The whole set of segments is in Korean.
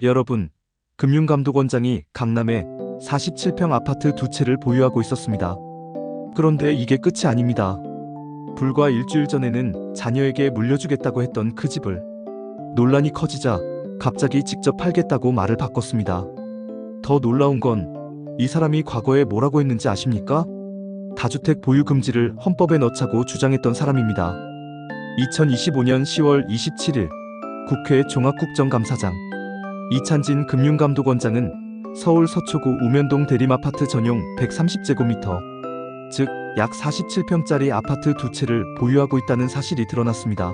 여러분, 금융감독원장이 강남에 47평 아파트 두 채를 보유하고 있었습니다. 그런데 이게 끝이 아닙니다. 불과 일주일 전에는 자녀에게 물려주겠다고 했던 그 집을 논란이 커지자 갑자기 직접 팔겠다고 말을 바꿨습니다. 더 놀라운 건 이 사람이 과거에 뭐라고 했는지 아십니까? 다주택 보유 금지를 헌법에 넣자고 주장했던 사람입니다. 2025년 10월 27일 국회 종합국정감사장 이찬진 금융감독원장은 서울 서초구 우면동 대림아파트 전용 130제곱미터, 즉 약 47평짜리 아파트 두 채를 보유하고 있다는 사실이 드러났습니다.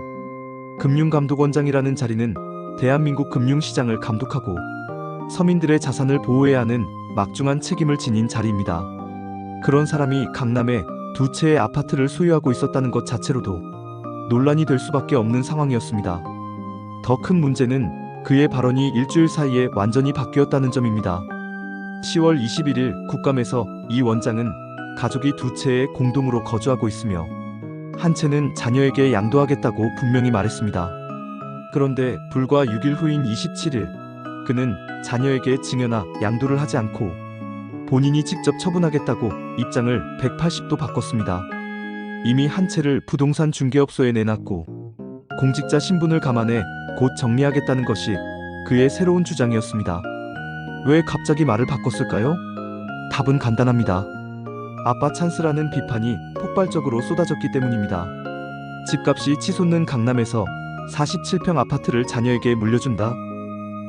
금융감독원장이라는 자리는 대한민국 금융시장을 감독하고 서민들의 자산을 보호해야 하는 막중한 책임을 지닌 자리입니다. 그런 사람이 강남에 두 채의 아파트를 소유하고 있었다는 것 자체로도 논란이 될 수밖에 없는 상황이었습니다. 더 큰 문제는 그의 발언이 일주일 사이에 완전히 바뀌었다는 점입니다. 10월 21일 국감에서 이 원장은 가족이 두 채에 공동으로 거주하고 있으며 한 채는 자녀에게 양도하겠다고 분명히 말했습니다. 그런데 불과 6일 후인 27일 그는 자녀에게 증여나 양도를 하지 않고 본인이 직접 처분하겠다고 입장을 180도 바꿨습니다. 이미 한 채를 부동산 중개업소에 내놨고 공직자 신분을 감안해 곧 정리하겠다는 것이 그의 새로운 주장이었습니다. 왜 갑자기 말을 바꿨을까요? 답은 간단합니다. 아빠 찬스라는 비판이 폭발적으로 쏟아졌기 때문입니다. 집값이 치솟는 강남에서 47평 아파트를 자녀에게 물려준다?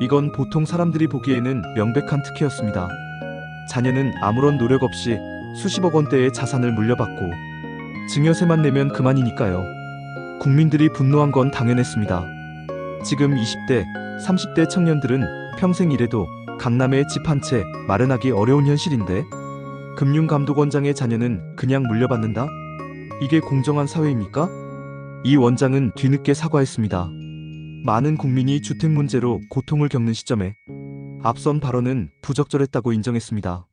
이건 보통 사람들이 보기에는 명백한 특혜였습니다. 자녀는 아무런 노력 없이 수십억 원대의 자산을 물려받고 증여세만 내면 그만이니까요. 국민들이 분노한 건 당연했습니다. 지금 20대, 30대 청년들은 평생 일해도 강남에 집 한 채 마련하기 어려운 현실인데 금융감독원장의 자녀는 그냥 물려받는다? 이게 공정한 사회입니까? 이 원장은 뒤늦게 사과했습니다. 많은 국민이 주택 문제로 고통을 겪는 시점에 앞선 발언은 부적절했다고 인정했습니다.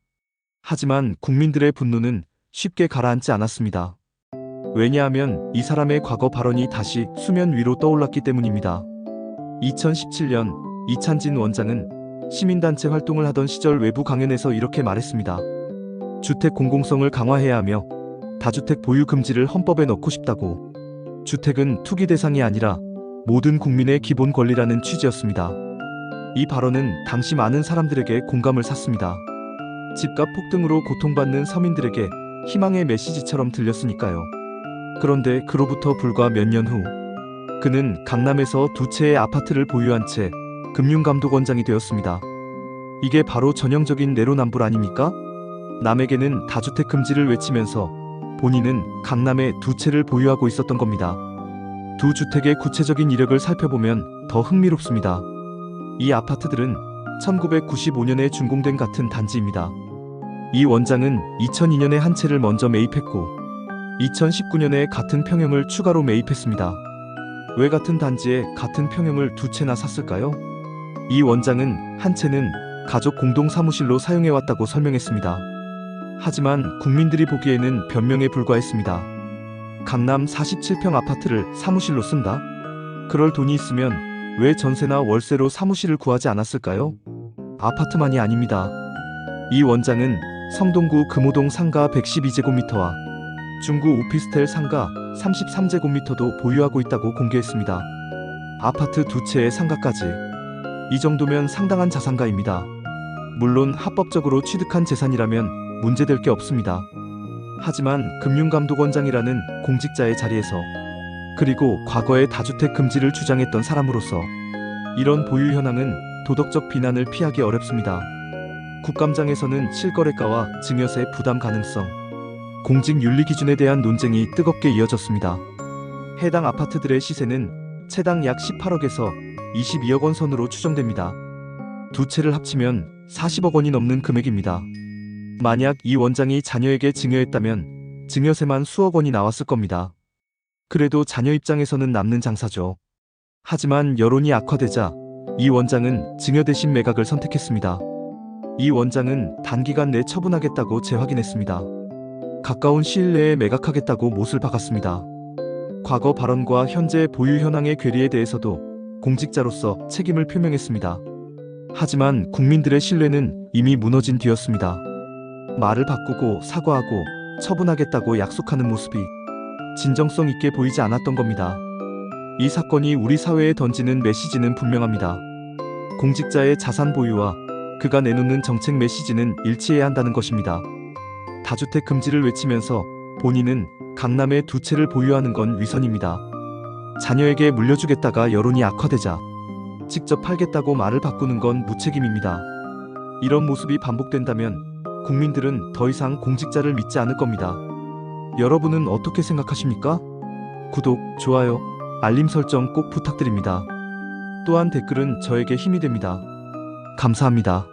하지만 국민들의 분노는 쉽게 가라앉지 않았습니다. 왜냐하면 이 사람의 과거 발언이 다시 수면 위로 떠올랐기 때문입니다. 2017년 이찬진 원장은 시민단체 활동을 하던 시절 외부 강연에서 이렇게 말했습니다. 주택 공공성을 강화해야 하며 다주택 보유 금지를 헌법에 넣고 싶다고. 주택은 투기 대상이 아니라 모든 국민의 기본 권리라는 취지였습니다. 이 발언은 당시 많은 사람들에게 공감을 샀습니다. 집값 폭등으로 고통받는 서민들에게 희망의 메시지처럼 들렸으니까요. 그런데 그로부터 불과 몇 년 후 그는 강남에서 두 채의 아파트를 보유한 채 금융감독원장이 되었습니다. 이게 바로 전형적인 내로남불 아닙니까? 남에게는 다주택 금지를 외치면서 본인은 강남에 두 채를 보유하고 있었던 겁니다. 두 주택의 구체적인 이력을 살펴보면 더 흥미롭습니다. 이 아파트들은 1995년에 준공된 같은 단지입니다. 이 원장은 2002년에 한 채를 먼저 매입했고 2019년에 같은 평형을 추가로 매입했습니다. 왜 같은 단지에 같은 평형을 두 채나 샀을까요? 이 원장은 한 채는 가족 공동 사무실로 사용해왔다고 설명했습니다. 하지만 국민들이 보기에는 변명에 불과했습니다. 강남 47평 아파트를 사무실로 쓴다? 그럴 돈이 있으면 왜 전세나 월세로 사무실을 구하지 않았을까요? 아파트만이 아닙니다. 이 원장은 성동구 금호동 상가 112제곱미터와 중구 오피스텔 상가 33제곱미터도 보유하고 있다고 공개했습니다. 아파트 두 채의 상가까지. 이 정도면 상당한 자산가입니다. 물론 합법적으로 취득한 재산이라면 문제될 게 없습니다. 하지만 금융감독원장이라는 공직자의 자리에서 그리고 과거에 다주택 금지를 주장했던 사람으로서 이런 보유 현황은 도덕적 비난을 피하기 어렵습니다. 국감장에서는 실거래가와 증여세 부담 가능성, 공직 윤리 기준에 대한 논쟁이 뜨겁게 이어졌습니다. 해당 아파트들의 시세는 채당 약 18억에서 22억 원 선으로 추정됩니다. 두 채를 합치면 40억 원이 넘는 금액입니다. 만약 이 원장이 자녀에게 증여했다면 증여세만 수억 원이 나왔을 겁니다. 그래도 자녀 입장에서는 남는 장사죠. 하지만 여론이 악화되자 이 원장은 증여 대신 매각을 선택했습니다. 이 원장은 단기간 내 처분하겠다고 재확인했습니다. 가까운 시일 내에 매각하겠다고 못을 박았습니다. 과거 발언과 현재 보유 현황의 괴리에 대해서도 공직자로서 책임을 표명했습니다. 하지만 국민들의 신뢰는 이미 무너진 뒤였습니다. 말을 바꾸고 사과하고 처분하겠다고 약속하는 모습이 진정성 있게 보이지 않았던 겁니다. 이 사건이 우리 사회에 던지는 메시지는 분명합니다. 공직자의 자산 보유와 그가 내놓는 정책 메시지는 일치해야 한다는 것입니다. 다주택 금지를 외치면서 본인은 강남에 두 채를 보유하는 건 위선입니다. 자녀에게 물려주겠다가 여론이 악화되자 직접 팔겠다고 말을 바꾸는 건 무책임입니다. 이런 모습이 반복된다면 국민들은 더 이상 공직자를 믿지 않을 겁니다. 여러분은 어떻게 생각하십니까? 구독, 좋아요, 알림 설정 꼭 부탁드립니다. 또한 댓글은 저에게 힘이 됩니다. 감사합니다.